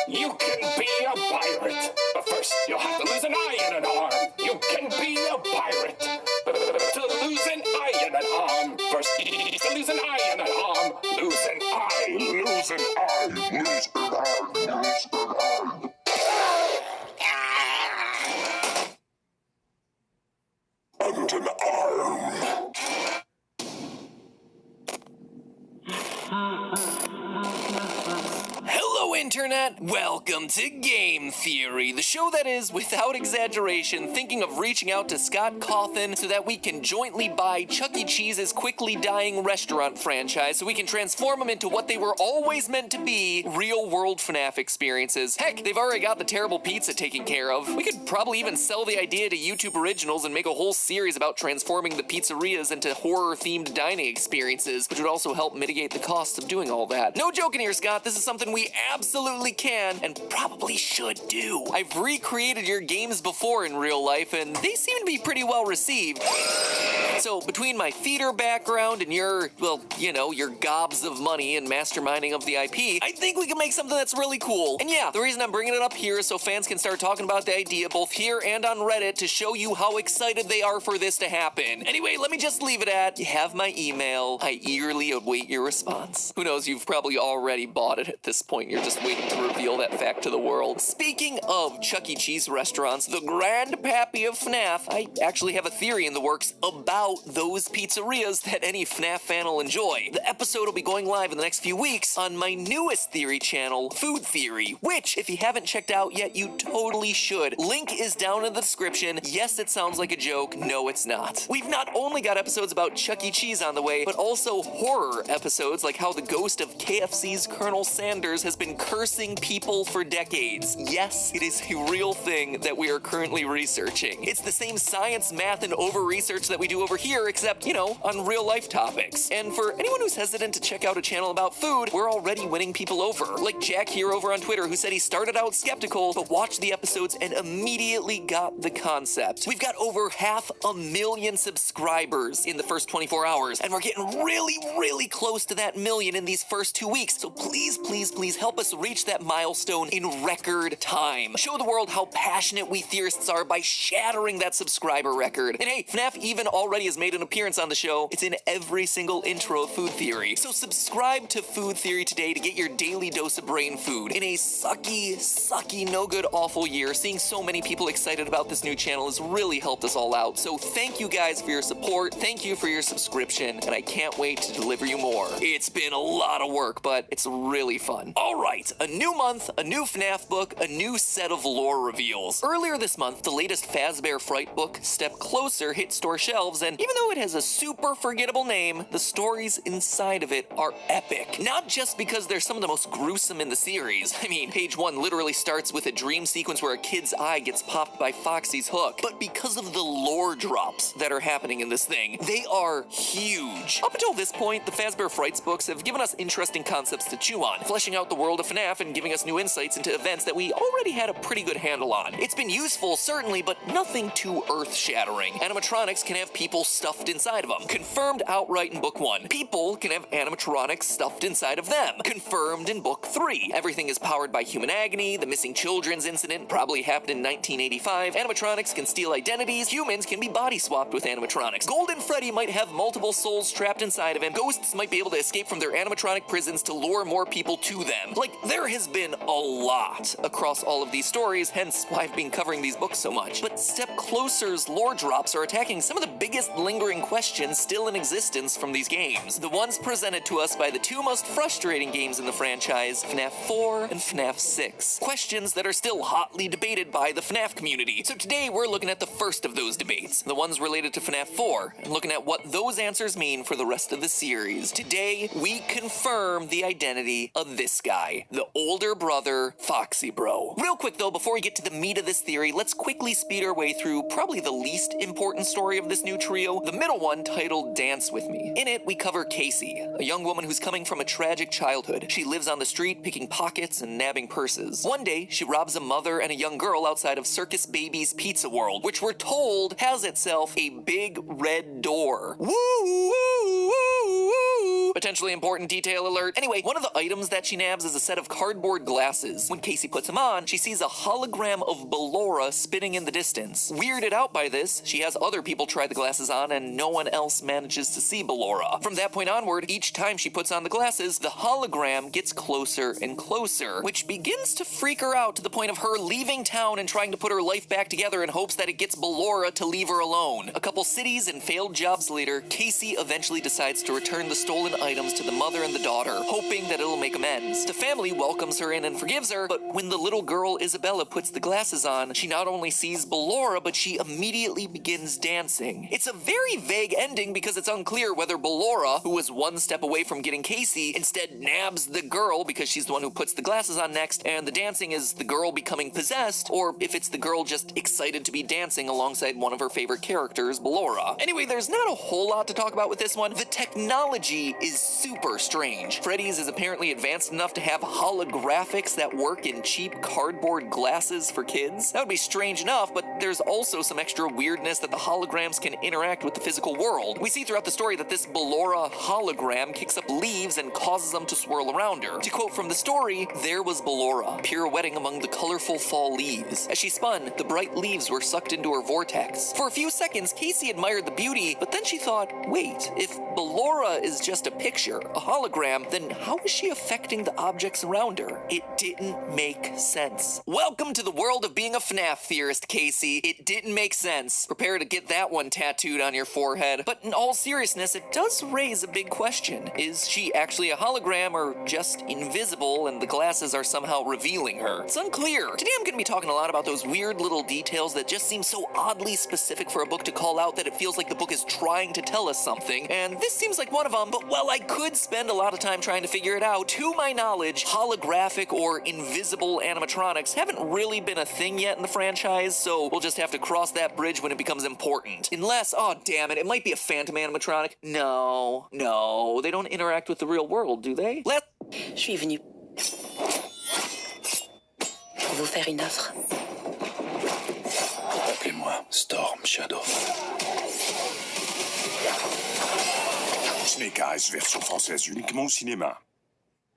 You can be a pirate, but first you'll have to lose an eye and an arm. You can be a pirate, but to lose an eye and an arm. First, to lose an eye and an arm. Lose an eye, lose an eye, lose an eye, lose an eye. And an arm. Hello, Internet! Welcome to Game Theory, the show that is, without exaggeration, thinking of reaching out to Scott Cawthon so that we can jointly buy Chuck E. Cheese's quickly dying restaurant franchise so we can transform them into what they were always meant to be, real-world FNAF experiences. Heck, they've already got the terrible pizza taken care of. We could probably even sell the idea to YouTube Originals and make a whole series about transforming the pizzerias into horror-themed dining experiences, which would also help mitigate the costs of doing all that. No joking here, Scott. This is something we absolutely can and probably should do. I've recreated your games before in real life, and they seem to be pretty well received. So between my theater background and your, well, you know, your gobs of money and masterminding of the IP, I think we can make something that's really cool. And yeah, the reason I'm bringing it up here is so fans can start talking about the idea both here and on Reddit to show you how excited they are for this to happen. Anyway, let me just leave it at, you have my email. I eagerly await your response. Who knows, you've probably already bought it at this point. You're just waiting to reveal that fact to the world. Speaking of Chuck E. Cheese restaurants, the grandpappy of FNAF, I actually have a theory in the works about those pizzerias that any FNAF fan will enjoy. The episode will be going live in the next few weeks on my newest theory channel, Food Theory, which, if you haven't checked out yet, you totally should. Link is down in the description. Yes, it sounds like a joke. No, it's not. We've not only got episodes about Chuck E. Cheese on the way, but also horror episodes like how the ghost of KFC's Colonel Sanders has been cursing people for decades. Yes, it is a real thing that we are currently researching. It's the same science, math, and over-research that we do over here, except, you know, on real-life topics. And for anyone who's hesitant to check out a channel about food, we're already winning people over. Like Jack here over on Twitter, who said he started out skeptical, but watched the episodes and immediately got the concept. We've got over 500,000 subscribers in the first 24 hours, and we're getting really, really close to that million in these first 2 weeks. So please, please, please help us reach that milestone in record time. Show the world how passionate we theorists are by shattering that subscriber record. And hey, FNAF even already has made an appearance on the show. It's in every single intro of Food Theory. So subscribe to Food Theory today to get your daily dose of brain food. In a sucky, sucky, no good, awful year, seeing so many people excited about this new channel has really helped us all out. So thank you guys for your support. Thank you for your subscription, and I can't wait to deliver you more. It's been a lot of work, but it's really fun. All right, a new month, a new FNAF book, a new set of lore reveals. Earlier this month, the latest Fazbear Fright book, Step Closer, hit store shelves, and even though it has a super forgettable name, the stories inside of it are epic. Not just because they're some of the most gruesome in the series. I mean, page 1 literally starts with a dream sequence where a kid's eye gets popped by Foxy's hook, but because of the lore drops that are happening in this thing, they are huge. Up until this point, the Fazbear Frights books have given us interesting concepts to chew on, fleshing out the world of FNAF and giving us new insights into events that we already had a pretty good handle on. It's been useful, certainly, but nothing too earth-shattering. Animatronics can have people stuffed inside of them. Confirmed outright in book 1. People can have animatronics stuffed inside of them. Confirmed in book 3. Everything is powered by human agony. The missing children's incident probably happened in 1985. Animatronics can steal identities. Humans can be body swapped with animatronics. Golden Freddy might have multiple souls trapped inside of him. Ghosts might be able to escape from their animatronic prisons to lure more people to them. Like, there has been a lot across all of these stories, hence why I've been covering these books so much. But Step Closer's lore drops are attacking some of the biggest lingering questions still in existence from these games. The ones presented to us by the two most frustrating games in the franchise, FNAF 4 and FNAF 6. Questions that are still hotly debated by the FNAF community. So today we're looking at the first of those debates, the ones related to FNAF 4, and looking at what those answers mean for the rest of the series. Today, we confirm the identity of this guy, the older brother, Foxy Bro. Real quick though, before we get to the meat of this theory, let's quickly speed our way through probably the least important story of this new trio, the middle one titled Dance With Me. In it, we cover Casey, a young woman who's coming from a tragic childhood. She lives on the street picking pockets and nabbing purses. One day, she robs a mother and a young girl outside of Circus Baby's Pizza World, which we're told has itself a big red door. Woo, woo, woo, woo. Potentially important detail alert. Anyway, one of the items that she nabs is a set of cardboard glasses. When Casey puts them on, she sees a hologram of Ballora spinning in the distance. Weirded out by this, she has other people try the glasses on and no one else manages to see Ballora. From that point onward, each time she puts on the glasses, the hologram gets closer and closer, which begins to freak her out to the point of her leaving town and trying to put her life back together in hopes that it gets Ballora to leave her alone. A couple cities and failed jobs later, Casey eventually decides to return the stolen items to the mother and the daughter, hoping that it'll make amends. The family welcomes her in and forgives her, but when the little girl Isabella puts the glasses on, she not only sees Ballora, but she immediately begins dancing. It's a very vague ending because it's unclear whether Ballora, who was one step away from getting Casey, instead nabs the girl because she's the one who puts the glasses on next, and the dancing is the girl becoming possessed, or if it's the girl just excited to be dancing alongside one of her favorite characters, Ballora. Anyway, there's not a whole lot to talk about with this one. The technology is super strange. Freddy's is apparently advanced enough to have holographics that work in cheap cardboard glasses for kids. That would be strange enough, but there's also some extra weirdness that the holograms can interact with the physical world. We see throughout the story that this Ballora hologram kicks up leaves and causes them to swirl around her. To quote from the story, "There was Ballora, pirouetting among the colorful fall leaves. As she spun, the bright leaves were sucked into her vortex." For a few seconds, Casey admired the beauty, but then she thought, wait, if Ballora is just a picture, a hologram, then how is she affecting the objects around her? It didn't make sense. Welcome to the world of being a FNAF theorist, Casey. It didn't make sense. Prepare to get that one tattooed on your forehead. But in all seriousness, it does raise a big question. Is she actually a hologram or just invisible and the glasses are somehow revealing her? It's unclear. Today I'm going to be talking a lot about those weird little details that just seem so oddly specific for a book to call out that it feels like the book is trying to tell us something, and this seems like one of them, but while I could spend a lot of time trying to figure it out, to my knowledge, holographic or invisible animatronics haven't really been a thing yet in the franchise, so we'll just have to cross that bridge when it becomes important. Unless, oh damn it might be a phantom animatronic. No, they don't interact with the real world, do they? Je suis venu pour vous faire une offre. Appelez-moi Storm Shadow. Snake Eyes, version française uniquement au cinéma.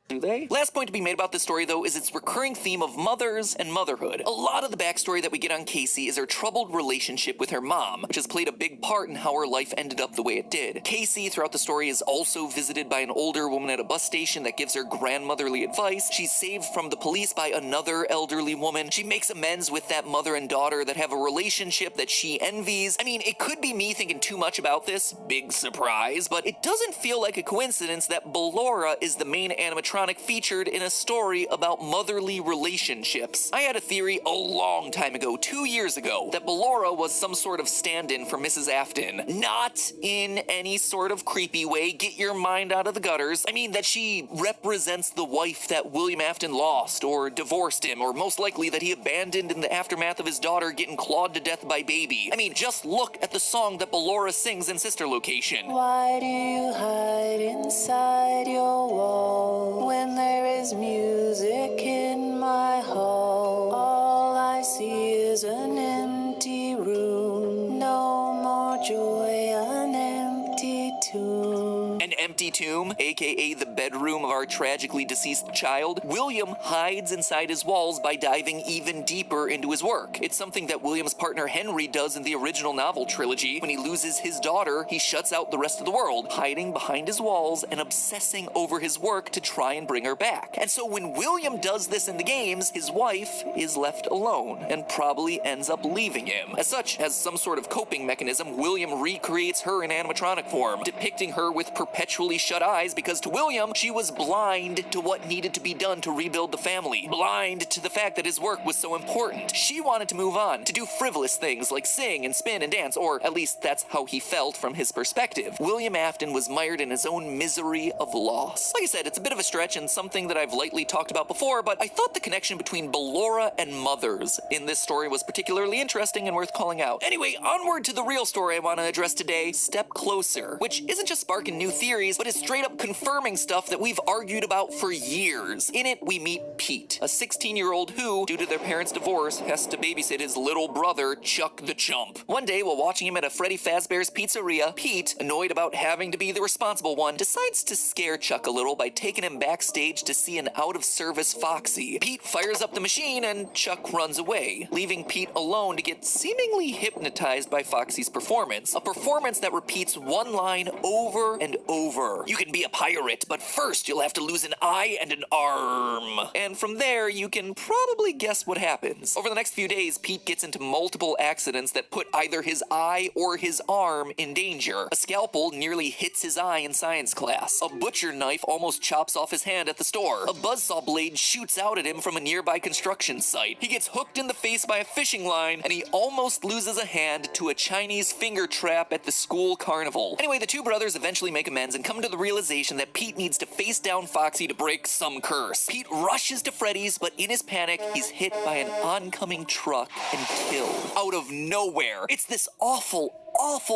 Do they? Last point to be made about this story, though, is its recurring theme of mothers and motherhood. A lot of the backstory that we get on Casey is her troubled relationship with her mom, which has played a big part in how her life ended up the way it did. Casey, throughout the story, is also visited by an older woman at a bus station that gives her grandmotherly advice. She's saved from the police by another elderly woman. She makes amends with that mother and daughter that have a relationship that she envies. I mean, it could be me thinking too much about this, big surprise, but it doesn't feel like a coincidence that Ballora is the main animatronic featured in a story about motherly relationships. I had a theory a long time ago, 2 years ago, that Ballora was some sort of stand-in for Mrs. Afton. Not in any sort of creepy way, get your mind out of the gutters. I mean that she represents the wife that William Afton lost or divorced him, or most likely that he abandoned in the aftermath of his daughter getting clawed to death by Baby. I mean, just look at the song that Ballora sings in Sister Location. Why do you hide inside your wall when there is music in my hall? All I see is an empty room, no more joy, an empty tomb. An empty empty tomb, aka the bedroom of our tragically deceased child, William hides inside his walls by diving even deeper into his work. It's something that William's partner Henry does in the original novel trilogy. When he loses his daughter, he shuts out the rest of the world, hiding behind his walls and obsessing over his work to try and bring her back. And so when William does this in the games, his wife is left alone and probably ends up leaving him. As such, as some sort of coping mechanism, William recreates her in animatronic form, depicting her with perpetually shut eyes because to William, she was blind to what needed to be done to rebuild the family, blind to the fact that his work was so important. She wanted to move on, to do frivolous things like sing and spin and dance, or at least that's how he felt from his perspective. William Afton was mired in his own misery of loss. Like I said, it's a bit of a stretch and something that I've lightly talked about before, but I thought the connection between Ballora and mothers in this story was particularly interesting and worth calling out. Anyway, onward to the real story I want to address today, Step Closer, which isn't just sparking new theories, but is straight up confirming stuff that we've argued about for years. In it, we meet Pete, a 16-year-old who, due to their parents' divorce, has to babysit his little brother, Chuck the Chump. One day, while watching him at a Freddy Fazbear's Pizzeria, Pete, annoyed about having to be the responsible one, decides to scare Chuck a little by taking him backstage to see an out-of-service Foxy. Pete fires up the machine and Chuck runs away, leaving Pete alone to get seemingly hypnotized by Foxy's performance. A performance that repeats one line over and over. You can be a pirate, but first you'll have to lose an eye and an arm. And from there, you can probably guess what happens. Over the next few days, Pete gets into multiple accidents that put either his eye or his arm in danger. A scalpel nearly hits his eye in science class. A butcher knife almost chops off his hand at the store. A buzzsaw blade shoots out at him from a nearby construction site. He gets hooked in the face by a fishing line, and he almost loses a hand to a Chinese finger trap at the school carnival. Anyway, the two brothers eventually make amends and come to the realization that Pete needs to face down Foxy to break some curse. Pete rushes to Freddy's, but in his panic, he's hit by an oncoming truck and killed. Out of nowhere. It's this awful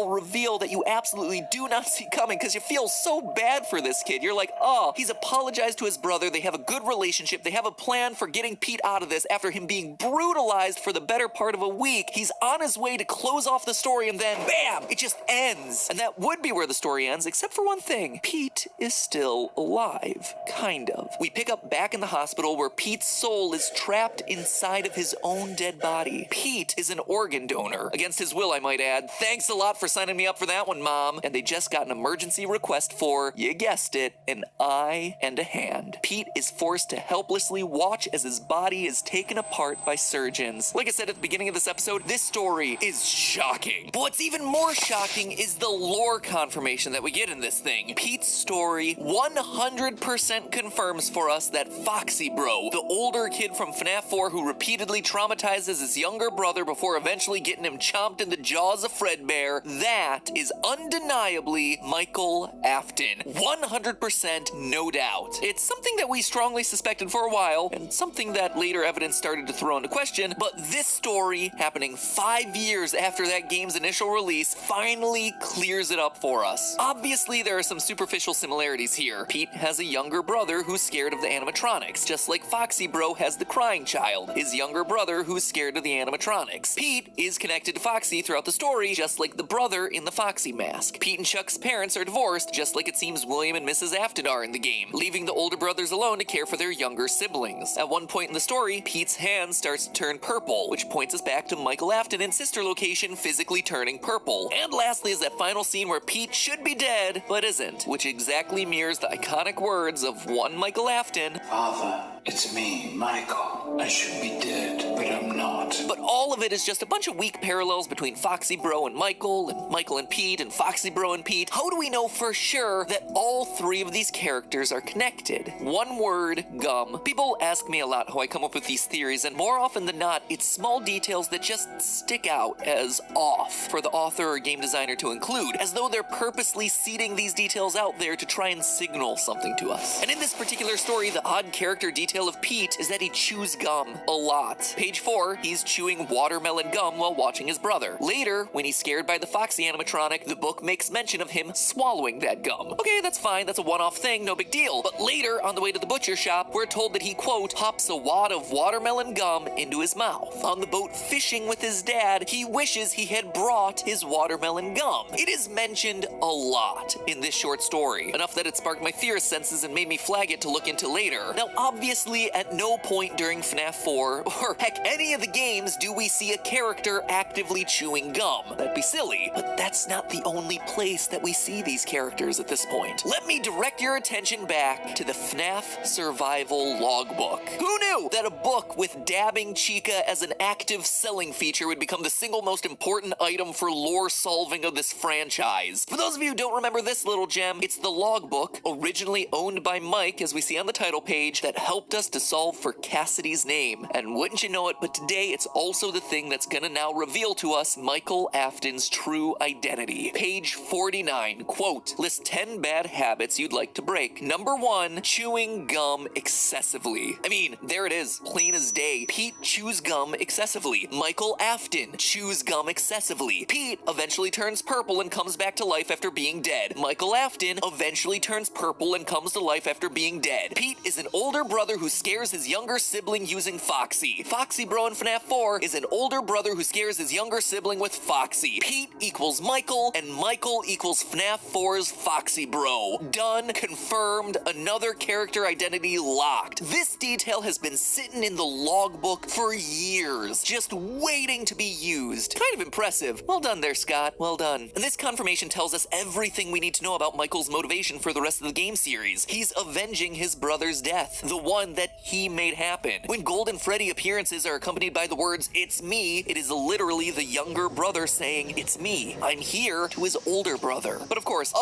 reveal that you absolutely do not see coming because you feel so bad for this kid. You're like, oh, he's apologized to his brother. They have a good relationship. They have a plan for getting Pete out of this after him being brutalized for the better part of a week. He's on his way to close off the story and then, bam, it just ends. And that would be where the story ends, except for one thing. Pete is still alive. Kind of. We pick up back in the hospital where Pete's soul is trapped inside of his own dead body. Pete is an organ donor. Against his will, I might add. Thanks a lot for signing me up for that one, Mom. And they just got an emergency request for, you guessed it, an eye and a hand. Pete is forced to helplessly watch as his body is taken apart by surgeons. Like I said at the beginning of this episode, this story is shocking. But what's even more shocking is the lore confirmation that we get in this thing. Pete's story 100% confirms for us that Foxy Bro, the older kid from FNAF 4 who repeatedly traumatizes his younger brother before eventually getting him chomped in the jaws of Fredbear, that is undeniably Michael Afton. 100% no doubt. It's something that we strongly suspected for a while, and something that later evidence started to throw into question, but this story, happening 5 years after that game's initial release, finally clears it up for us. Obviously, there are some superficial similarities here. Pete has a younger brother who's scared of the animatronics, just like Foxy Bro has the crying child, his younger brother who's scared of the animatronics. Pete is connected to Foxy throughout the story, just like the brother in the Foxy mask. Pete and Chuck's parents are divorced, just like it seems William and Mrs. Afton are in the game, leaving the older brothers alone to care for their younger siblings. At one point in the story, Pete's hand starts to turn purple, which points us back to Michael Afton and sister location physically turning purple. And lastly is that final scene where Pete should be dead, but isn't, which exactly mirrors the iconic words of one Michael Afton, "Father, it's me, Michael. I should be dead, but I'm not." But all of it is just a bunch of weak parallels between Foxy Bro and Michael and Pete, and Foxy Bro and Pete. How do we know for sure that all three of these characters are connected? One word, gum. People ask me a lot how I come up with these theories, and more often than not, it's small details that just stick out as off for the author or game designer to include, as though they're purposely seeding these details out there to try and signal something to us. And in this particular story, the odd character details detail of Pete is that he chews gum a lot. Page 4, he's chewing watermelon gum while watching his brother. Later, when he's scared by the Foxy animatronic, the book makes mention of him swallowing that gum. Okay, that's fine, that's a one-off thing, no big deal. But later, on the way to the butcher shop, we're told that he, quote, pops a wad of watermelon gum into his mouth. On the boat fishing with his dad, he wishes he had brought his watermelon gum. It is mentioned a lot in this short story, enough that it sparked my theorist senses and made me flag it to look into later. Now, obviously, at no point during FNAF 4, or heck, any of the games, do we see a character actively chewing gum. That'd be silly, but that's not the only place that we see these characters at this point. Let me direct your attention back to the FNAF Survival Logbook. Who knew that a book with dabbing Chica as an active selling feature would become the single most important item for lore solving of this franchise? For those of you who don't remember this little gem, it's the logbook, originally owned by Mike, as we see on the title page, that helped us to solve for Cassidy's name. And wouldn't you know it, but today it's also the thing that's gonna now reveal to us Michael Afton's true identity. Page 49, quote, list 10 bad habits you'd like to break. Number 1, chewing gum excessively. I mean, there it is, plain as day. Pete chews gum excessively. Michael Afton chews gum excessively. Pete eventually turns purple and comes back to life after being dead. Michael Afton eventually turns purple and comes to life after being dead. Pete is an older brother who scares his younger sibling using Foxy. Foxy Bro in FNAF 4 is an older brother who scares his younger sibling with Foxy. Pete equals Michael, and Michael equals FNAF 4's Foxy Bro. Done, confirmed, another character identity locked. This detail has been sitting in the logbook for years, just waiting to be used. Kind of impressive. Well done there, Scott. Well done. And this confirmation tells us everything we need to know about Michael's motivation for the rest of the game series. He's avenging his brother's death, the one that he made happen. When Golden Freddy appearances are accompanied by the words, "It's me," it is literally the younger brother saying, "It's me. I'm here," to his older brother. But of course,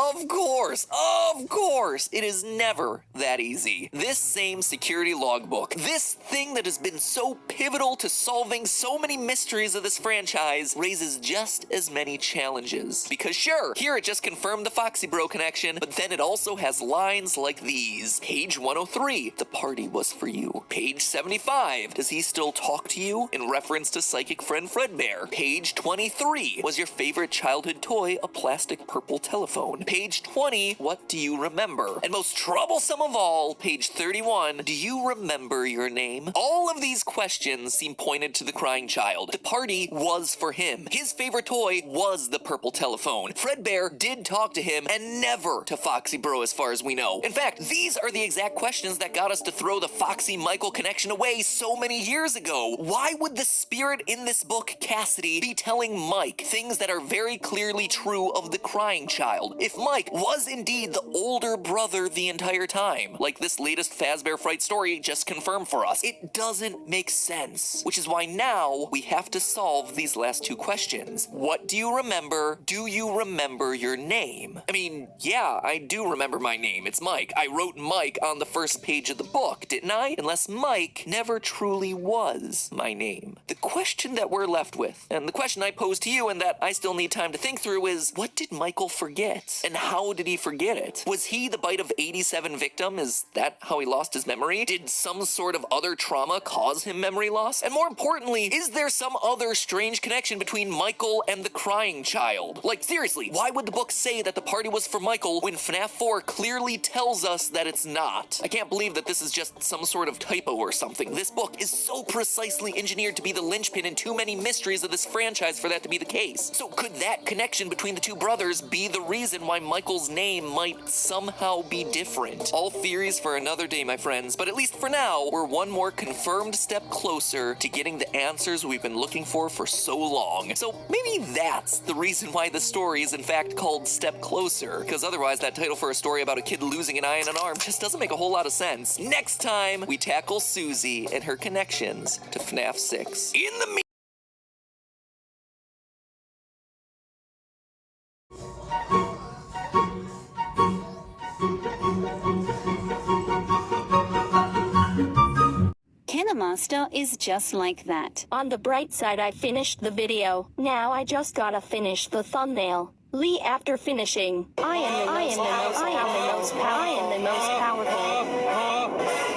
it is never that easy. This same security logbook, this thing that has been so pivotal to solving so many mysteries of this franchise, raises just as many challenges. Because sure, here it just confirmed the Foxy Bro connection, but then it also has lines like these. Page 103, the party was for you. Page 75, does he still talk to you? In reference to psychic friend Fredbear. Page 23, was your favorite childhood toy a plastic purple telephone? Page 20, what do you remember? And most troublesome of all, page 31, do you remember your name? All of these questions seem pointed to the crying child. The party was for him. His favorite toy was the purple telephone. Fredbear did talk to him, and never to Foxy Bro as far as we know. In fact, these are the exact questions that got us to throw the Foxy-Michael connection away so many years ago. Why would the spirit in this book, Cassidy, be telling Mike things that are very clearly true of the crying child? If Mike was indeed the older brother the entire time, like this latest Fazbear Fright story just confirmed for us, it doesn't make sense. Which is why now we have to solve these last two questions. What do you remember? Do you remember your name? I mean, yeah, I do remember my name. It's Mike. I wrote Mike on the first page of the book, didn't I? Unless Mike never truly was my name. The question that we're left with, and the question I pose to you and that I still need time to think through, is what did Michael forget? And how did he forget it? Was he the bite of 87 victim? Is that how he lost his memory? Did some sort of other trauma cause him memory loss? And more importantly, is there some other strange connection between Michael and the crying child? Like, seriously, why would the book say that the party was for Michael when FNAF 4 clearly tells us that it's not? I can't believe that this is just some sort of typo or something. This book is so precisely engineered to be the linchpin in too many mysteries of this franchise for that to be the case. So could that connection between the two brothers be the reason why Michael's name might somehow be different? All theories for another day, my friends, but at least for now, we're one more confirmed step closer to getting the answers we've been looking for so long. So maybe that's the reason why the story is in fact called Step Closer, because otherwise that title for a story about a kid losing an eye and an arm just doesn't make a whole lot of sense. Next time, we tackle Susie and her connections to FNAF 6. In the Kinmaster is just like that. On the bright side, I finished the video. Now I just gotta finish the thumbnail. Lee, after finishing, I am the most powerful.